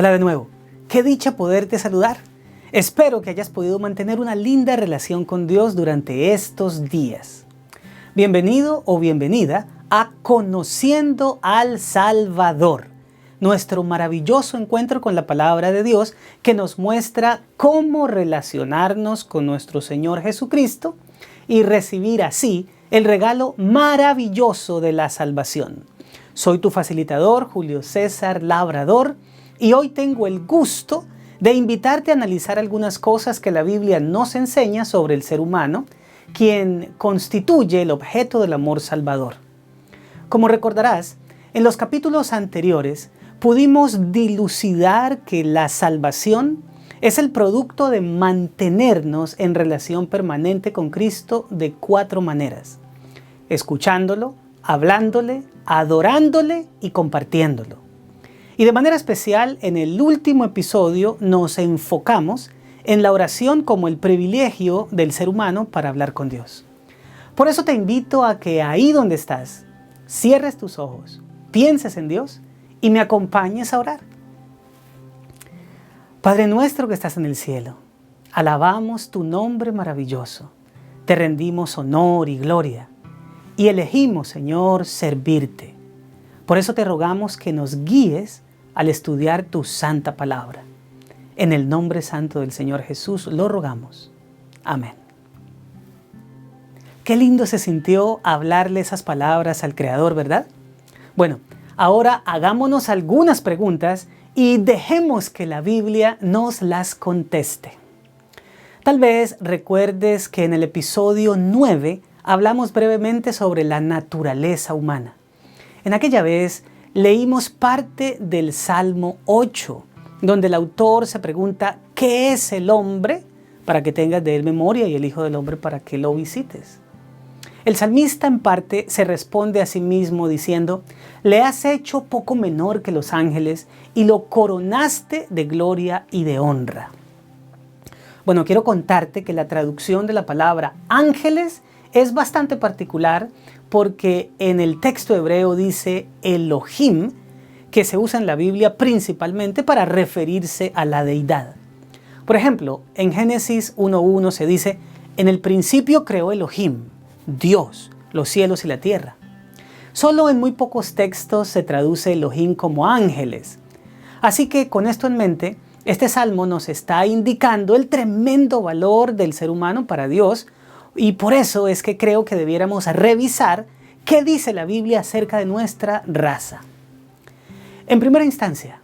Hola de nuevo, qué dicha poderte saludar. Espero que hayas podido mantener una linda relación con Dios durante estos días. Bienvenido o bienvenida a Conociendo al Salvador, nuestro maravilloso encuentro con la palabra de Dios que nos muestra cómo relacionarnos con nuestro Señor Jesucristo y recibir así el regalo maravilloso de la salvación. Soy tu facilitador, Julio César Labrador, y hoy tengo el gusto de invitarte a analizar algunas cosas que la Biblia nos enseña sobre el ser humano, quien constituye el objeto del amor salvador. Como recordarás, en los capítulos anteriores pudimos dilucidar que la salvación es el producto de mantenernos en relación permanente con Cristo de 4 maneras: escuchándolo, hablándole, adorándole y compartiéndolo. Y de manera especial, en el último episodio nos enfocamos en la oración como el privilegio del ser humano para hablar con Dios. Por eso te invito a que ahí donde estás, cierres tus ojos, pienses en Dios y me acompañes a orar. Padre nuestro que estás en el cielo, alabamos tu nombre maravilloso. Te rendimos honor y gloria y elegimos, Señor, servirte. Por eso te rogamos que nos guíes al estudiar tu santa palabra. En el nombre santo del Señor Jesús lo rogamos. Amén. Qué lindo se sintió hablarle esas palabras al Creador, ¿verdad? Bueno, ahora hagámonos algunas preguntas y dejemos que la Biblia nos las conteste. Tal vez recuerdes que en el episodio 9 hablamos brevemente sobre la naturaleza humana. En aquella vez leímos parte del Salmo 8, donde el autor se pregunta ¿qué es el hombre? Para que tengas de él memoria y el Hijo del Hombre para que lo visites. El salmista en parte se responde a sí mismo diciendo: le has hecho poco menor que los ángeles y lo coronaste de gloria y de honra. Bueno, quiero contarte que la traducción de la palabra ángeles es bastante particular porque en el texto hebreo dice Elohim, que se usa en la Biblia principalmente para referirse a la deidad. Por ejemplo, en Génesis 1:1 se dice: en el principio creó Elohim, Dios, los cielos y la tierra. Solo en muy pocos textos se traduce Elohim como ángeles. Así que con esto en mente, este salmo nos está indicando el tremendo valor del ser humano para Dios, y por eso es que creo que debiéramos revisar qué dice la Biblia acerca de nuestra raza. En primera instancia,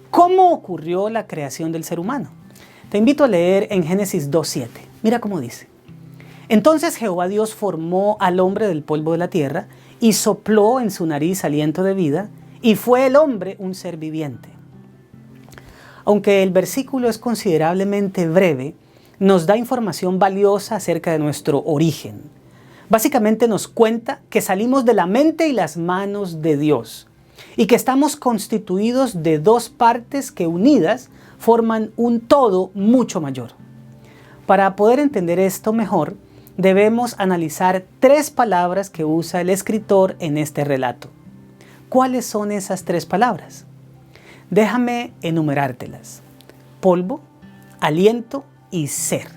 ¿cómo ocurrió la creación del ser humano? Te invito a leer en Génesis 2:7. Mira cómo dice: entonces Jehová Dios formó al hombre del polvo de la tierra y sopló en su nariz aliento de vida, y fue el hombre un ser viviente. Aunque el versículo es considerablemente breve, nos da información valiosa acerca de nuestro origen. Básicamente nos cuenta que salimos de la mente y las manos de Dios y que estamos constituidos de 2 partes que unidas forman un todo mucho mayor. Para poder entender esto mejor, debemos analizar 3 palabras que usa el escritor en este relato. ¿Cuáles son esas 3 palabras? Déjame enumerártelas: polvo, aliento y ser.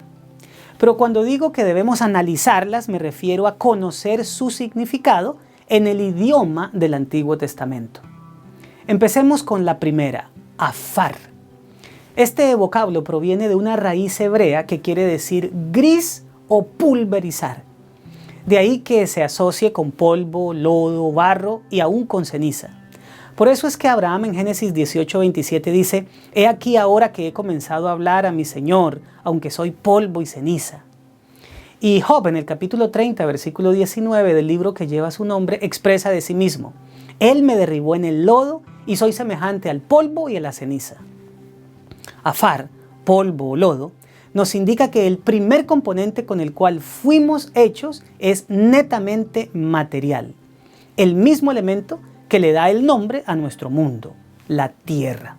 Pero cuando digo que debemos analizarlas, me refiero a conocer su significado en el idioma del Antiguo Testamento. Empecemos con la primera, afar. Este vocablo proviene de una raíz hebrea que quiere decir gris o pulverizar. De ahí que se asocie con polvo, lodo, barro y aún con ceniza. Por eso es que Abraham en Génesis 18:27 dice: he aquí ahora que he comenzado a hablar a mi Señor, aunque soy polvo y ceniza. Y Job en el capítulo 30, versículo 19 del libro que lleva su nombre, expresa de sí mismo: él me derribó en el lodo y soy semejante al polvo y a la ceniza. Afar, polvo o lodo, nos indica que el primer componente con el cual fuimos hechos es netamente material. El mismo elemento que le da el nombre a nuestro mundo, la tierra.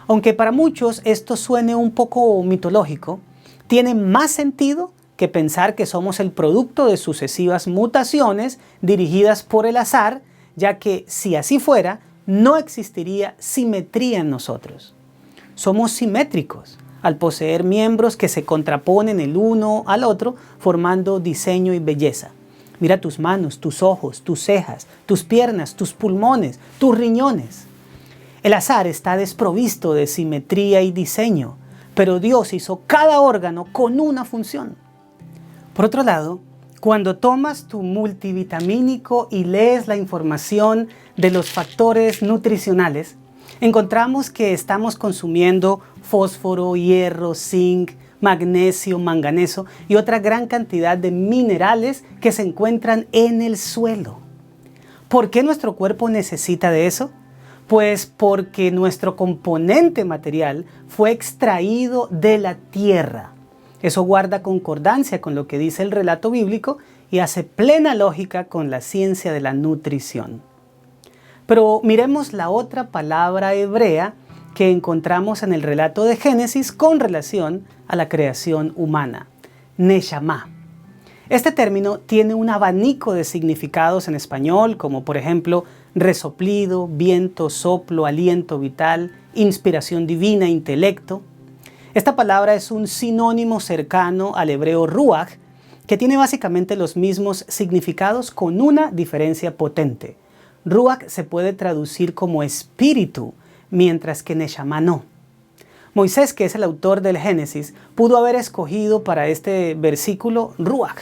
Aunque para muchos esto suene un poco mitológico, tiene más sentido que pensar que somos el producto de sucesivas mutaciones dirigidas por el azar, ya que si así fuera, no existiría simetría en nosotros. Somos simétricos al poseer miembros que se contraponen el uno al otro, formando diseño y belleza. Mira tus manos, tus ojos, tus cejas, tus piernas, tus pulmones, tus riñones. El azar está desprovisto de simetría y diseño, pero Dios hizo cada órgano con una función. Por otro lado, cuando tomas tu multivitamínico y lees la información de los factores nutricionales, encontramos que estamos consumiendo fósforo, hierro, zinc, magnesio, manganeso y otra gran cantidad de minerales que se encuentran en el suelo. ¿Por qué nuestro cuerpo necesita de eso? Pues porque nuestro componente material fue extraído de la tierra. Eso guarda concordancia con lo que dice el relato bíblico y hace plena lógica con la ciencia de la nutrición. Pero miremos la otra palabra hebrea que encontramos en el relato de Génesis con relación a la creación humana, Neshama. Este término tiene un abanico de significados en español, como por ejemplo resoplido, viento, soplo, aliento vital, inspiración divina, intelecto. Esta palabra es un sinónimo cercano al hebreo ruach, que tiene básicamente los mismos significados con una diferencia potente. Ruach se puede traducir como espíritu, mientras que Neshama no. Moisés, que es el autor del Génesis, pudo haber escogido para este versículo ruach,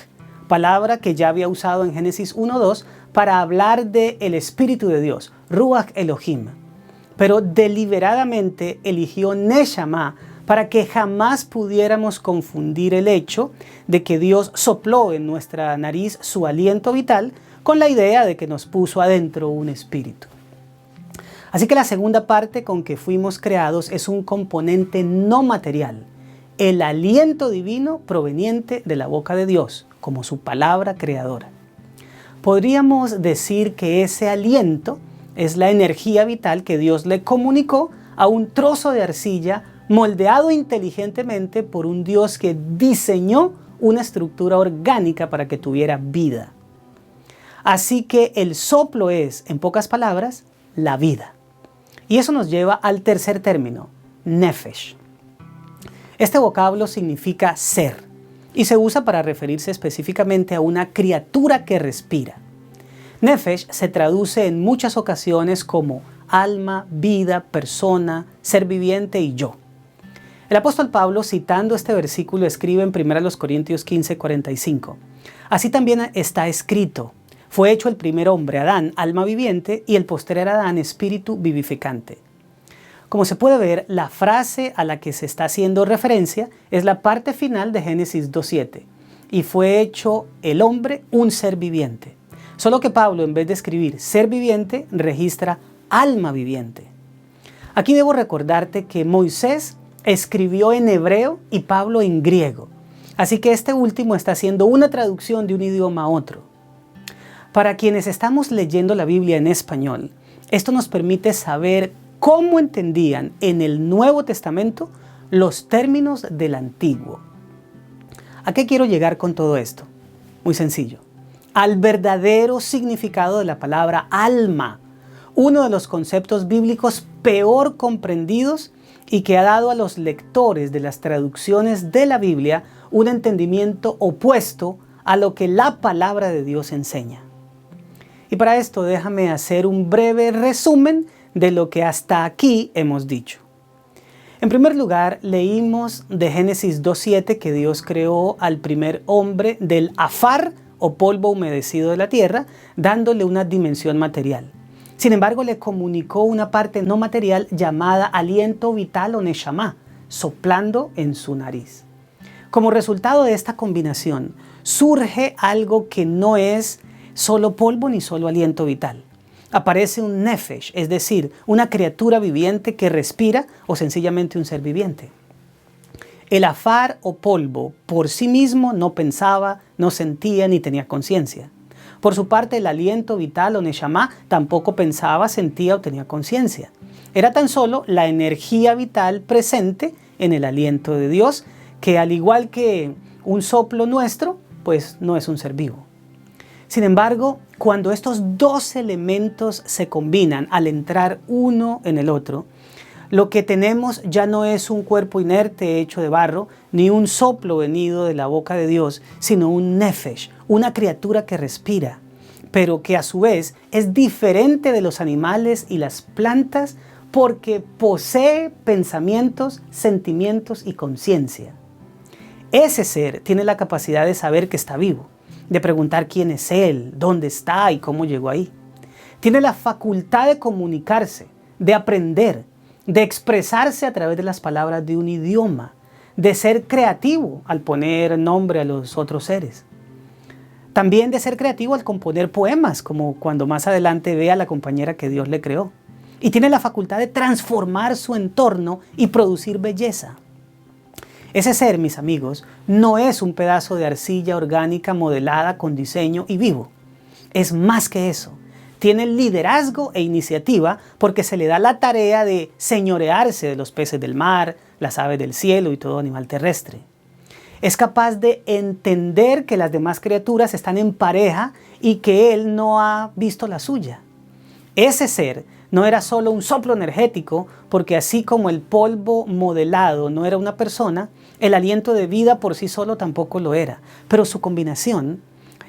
palabra que ya había usado en Génesis 1:2 para hablar del Espíritu de Dios, Ruach Elohim. Pero deliberadamente eligió Neshama para que jamás pudiéramos confundir el hecho de que Dios sopló en nuestra nariz su aliento vital con la idea de que nos puso adentro un espíritu. Así que la segunda parte con que fuimos creados es un componente no material, el aliento divino proveniente de la boca de Dios, como su palabra creadora. Podríamos decir que ese aliento es la energía vital que Dios le comunicó a un trozo de arcilla moldeado inteligentemente por un Dios que diseñó una estructura orgánica para que tuviera vida. Así que el soplo es, en pocas palabras, la vida. Y eso nos lleva al tercer término, nefesh. Este vocablo significa ser y se usa para referirse específicamente a una criatura que respira. Nefesh se traduce en muchas ocasiones como alma, vida, persona, ser viviente y yo. El apóstol Pablo, citando este versículo, escribe en 1 Corintios 15:45. Así también está escrito: fue hecho el primer hombre, Adán, alma viviente, y el postrer Adán, espíritu vivificante. Como se puede ver, la frase a la que se está haciendo referencia es la parte final de Génesis 2:7. Y fue hecho el hombre un ser viviente. Solo que Pablo, en vez de escribir ser viviente, registra alma viviente. Aquí debo recordarte que Moisés escribió en hebreo y Pablo en griego. Así que este último está haciendo una traducción de un idioma a otro. Para quienes estamos leyendo la Biblia en español, esto nos permite saber cómo entendían en el Nuevo Testamento los términos del Antiguo. ¿A qué quiero llegar con todo esto? Muy sencillo. Al verdadero significado de la palabra alma, uno de los conceptos bíblicos peor comprendidos y que ha dado a los lectores de las traducciones de la Biblia un entendimiento opuesto a lo que la palabra de Dios enseña. Y para esto déjame hacer un breve resumen de lo que hasta aquí hemos dicho. En primer lugar, leímos de Génesis 2:7 que Dios creó al primer hombre del afar o polvo humedecido de la tierra, dándole una dimensión material. Sin embargo, le comunicó una parte no material llamada aliento vital o neshama, soplando en su nariz. Como resultado de esta combinación, surge algo que no es solo polvo ni solo aliento vital. Aparece un nefesh, es decir, una criatura viviente que respira o sencillamente un ser viviente. El afar o polvo por sí mismo no pensaba, no sentía ni tenía conciencia. Por su parte, el aliento vital o neshama tampoco pensaba, sentía o tenía conciencia. Era tan solo la energía vital presente en el aliento de Dios, que al igual que un soplo nuestro, pues no es un ser vivo. Sin embargo, cuando estos dos elementos se combinan al entrar uno en el otro, lo que tenemos ya no es un cuerpo inerte hecho de barro, ni un soplo venido de la boca de Dios, sino un nefesh, una criatura que respira, pero que a su vez es diferente de los animales y las plantas porque posee pensamientos, sentimientos y conciencia. Ese ser tiene la capacidad de saber que está vivo, de preguntar quién es él, dónde está y cómo llegó ahí. Tiene la facultad de comunicarse, de aprender, de expresarse a través de las palabras de un idioma, de ser creativo al poner nombre a los otros seres. También de ser creativo al componer poemas, como cuando más adelante ve a la compañera que Dios le creó. Y tiene la facultad de transformar su entorno y producir belleza. Ese ser, mis amigos, no es un pedazo de arcilla orgánica modelada con diseño y vivo. Es más que eso. Tiene liderazgo e iniciativa porque se le da la tarea de señorearse de los peces del mar, las aves del cielo y todo animal terrestre. Es capaz de entender que las demás criaturas están en pareja y que él no ha visto la suya. Ese ser no era solo un soplo energético, porque así como el polvo modelado no era una persona, el aliento de vida por sí solo tampoco lo era. Pero su combinación,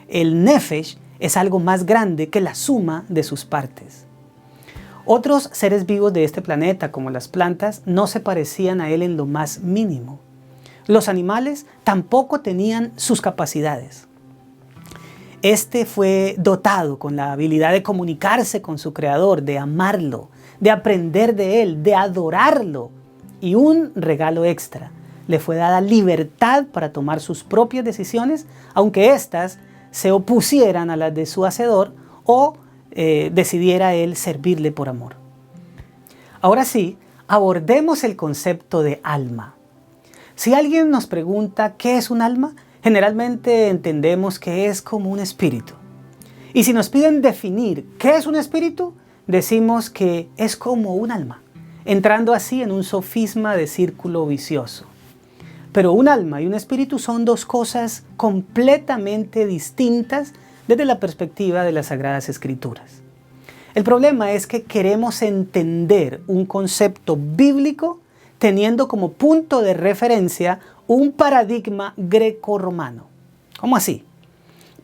el nefesh, es algo más grande que la suma de sus partes. Otros seres vivos de este planeta, como las plantas, no se parecían a él en lo más mínimo. Los animales tampoco tenían sus capacidades. Este fue dotado con la habilidad de comunicarse con su creador, de amarlo, de aprender de él, de adorarlo. Y un regalo extra: le fue dada libertad para tomar sus propias decisiones, aunque éstas se opusieran a las de su hacedor o decidiera él servirle por amor. Ahora sí, abordemos el concepto de alma. Si alguien nos pregunta ¿qué es un alma?, generalmente entendemos que es como un espíritu. Y si nos piden definir qué es un espíritu, decimos que es como un alma, entrando así en un sofisma de círculo vicioso. Pero un alma y un espíritu son dos cosas completamente distintas desde la perspectiva de las Sagradas Escrituras. El problema es que queremos entender un concepto bíblico teniendo como punto de referencia un paradigma greco-romano. ¿Cómo así?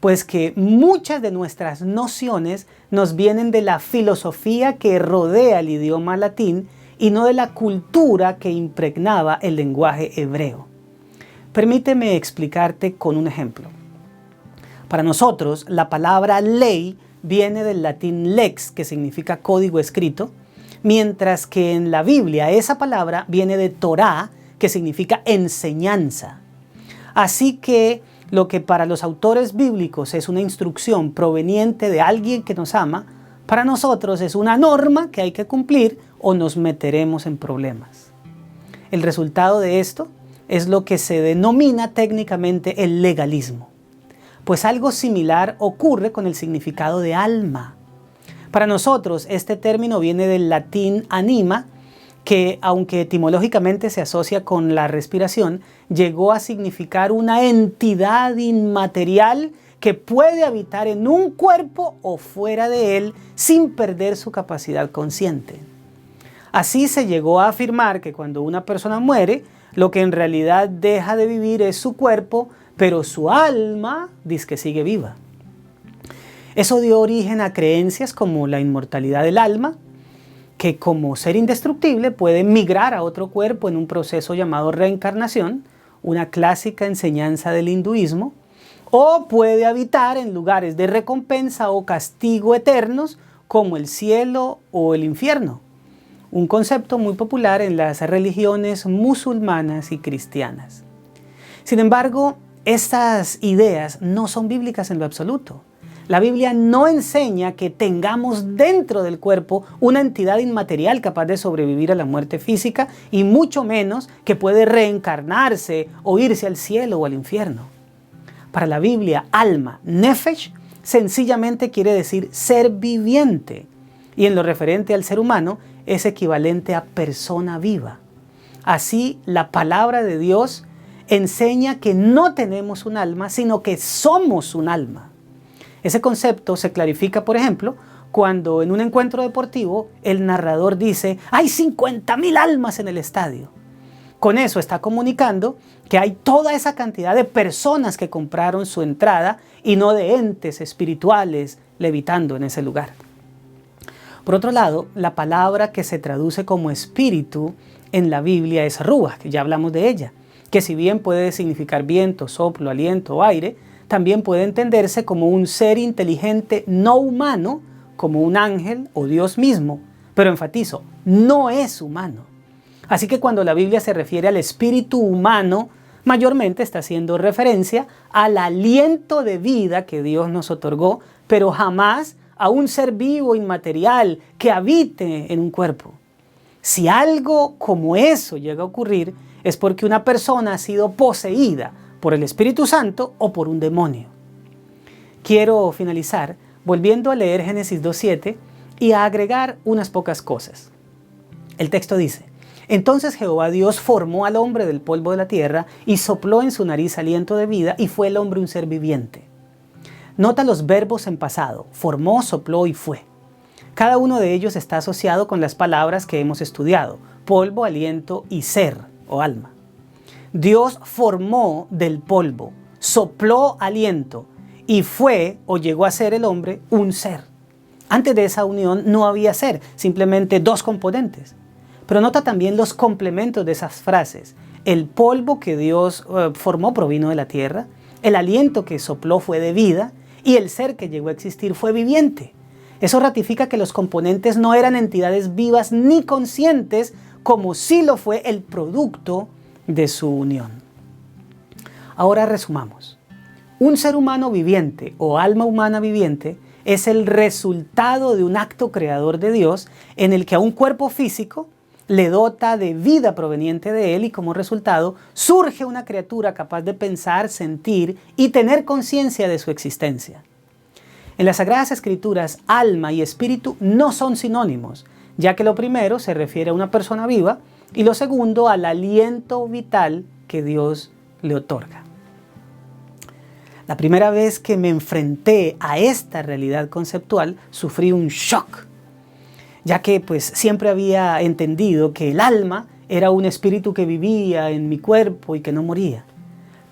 Pues que muchas de nuestras nociones nos vienen de la filosofía que rodea el idioma latín y no de la cultura que impregnaba el lenguaje hebreo. Permíteme explicarte con un ejemplo. Para nosotros, la palabra ley viene del latín lex, que significa código escrito, mientras que en la Biblia esa palabra viene de Torá, que significa enseñanza. Así que lo que para los autores bíblicos es una instrucción proveniente de alguien que nos ama, para nosotros es una norma que hay que cumplir o nos meteremos en problemas. El resultado de esto es lo que se denomina técnicamente el legalismo. Pues algo similar ocurre con el significado de alma. Para nosotros este término viene del latín anima, que aunque etimológicamente se asocia con la respiración, llegó a significar una entidad inmaterial que puede habitar en un cuerpo o fuera de él sin perder su capacidad consciente. Así se llegó a afirmar que cuando una persona muere, lo que en realidad deja de vivir es su cuerpo, pero su alma dice que sigue viva. Eso dio origen a creencias como la inmortalidad del alma, que como ser indestructible puede migrar a otro cuerpo en un proceso llamado reencarnación, una clásica enseñanza del hinduismo, o puede habitar en lugares de recompensa o castigo eternos como el cielo o el infierno, un concepto muy popular en las religiones musulmanas y cristianas. Sin embargo, estas ideas no son bíblicas en lo absoluto. La Biblia no enseña que tengamos dentro del cuerpo una entidad inmaterial capaz de sobrevivir a la muerte física y mucho menos que puede reencarnarse o irse al cielo o al infierno. Para la Biblia, alma, nefesh, sencillamente quiere decir ser viviente y en lo referente al ser humano es equivalente a persona viva. Así, la palabra de Dios enseña que no tenemos un alma, sino que somos un alma. Ese concepto se clarifica, por ejemplo, cuando en un encuentro deportivo el narrador dice «hay 50,000 almas en el estadio». Con eso está comunicando que hay toda esa cantidad de personas que compraron su entrada y no de entes espirituales levitando en ese lugar. Por otro lado, la palabra que se traduce como espíritu en la Biblia es ruach, que ya hablamos de ella, que si bien puede significar viento, soplo, aliento o aire, también puede entenderse como un ser inteligente no humano, como un ángel o Dios mismo, pero enfatizo, no es humano. Así que cuando la Biblia se refiere al espíritu humano, mayormente está haciendo referencia al aliento de vida que Dios nos otorgó, pero jamás a un ser vivo inmaterial que habite en un cuerpo. Si algo como eso llega a ocurrir, es porque una persona ha sido poseída por el Espíritu Santo o por un demonio. Quiero finalizar volviendo a leer Génesis 2:7 y a agregar unas pocas cosas. El texto dice: entonces Jehová Dios formó al hombre del polvo de la tierra y sopló en su nariz aliento de vida y fue el hombre un ser viviente. Nota los verbos en pasado: formó, sopló y fue. Cada uno de ellos está asociado con las palabras que hemos estudiado: polvo, aliento y ser o alma. Dios formó del polvo, sopló aliento y fue o llegó a ser el hombre un ser. Antes de esa unión no había ser, simplemente dos componentes. Pero nota también los complementos de esas frases. El polvo que Dios formó provino de la tierra, el aliento que sopló fue de vida y el ser que llegó a existir fue viviente. Eso ratifica que los componentes no eran entidades vivas ni conscientes, como sí lo fue el producto de su unión. Ahora resumamos. Un ser humano viviente o alma humana viviente es el resultado de un acto creador de Dios en el que a un cuerpo físico le dota de vida proveniente de él y como resultado surge una criatura capaz de pensar, sentir y tener conciencia de su existencia. En las Sagradas Escrituras, alma y espíritu no son sinónimos, ya que lo primero se refiere a una persona viva y lo segundo al aliento vital que Dios le otorga. La primera vez que me enfrenté a esta realidad conceptual, sufrí un shock, ya que siempre había entendido que el alma era un espíritu que vivía en mi cuerpo y que no moría.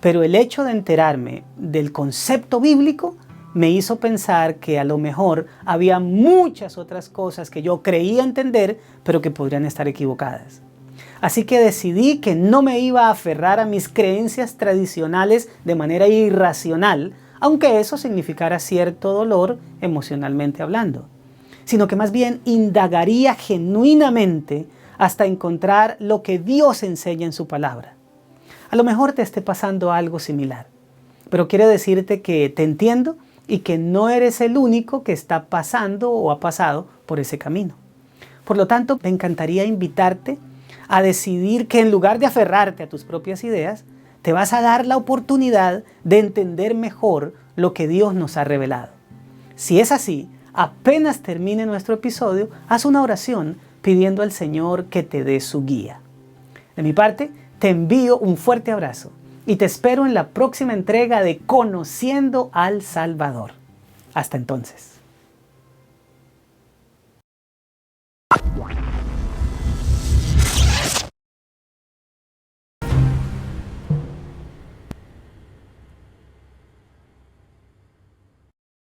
Pero el hecho de enterarme del concepto bíblico me hizo pensar que a lo mejor había muchas otras cosas que yo creía entender, pero que podrían estar equivocadas. Así que decidí que no me iba a aferrar a mis creencias tradicionales de manera irracional, aunque eso significara cierto dolor emocionalmente hablando, sino que más bien indagaría genuinamente hasta encontrar lo que Dios enseña en su palabra. A lo mejor te esté pasando algo similar, pero quiero decirte que te entiendo y que no eres el único que está pasando o ha pasado por ese camino. Por lo tanto, me encantaría invitarte a decidir que en lugar de aferrarte a tus propias ideas, te vas a dar la oportunidad de entender mejor lo que Dios nos ha revelado. Si es así, apenas termine nuestro episodio, haz una oración pidiendo al Señor que te dé su guía. De mi parte, te envío un fuerte abrazo y te espero en la próxima entrega de Conociendo al Salvador. Hasta entonces.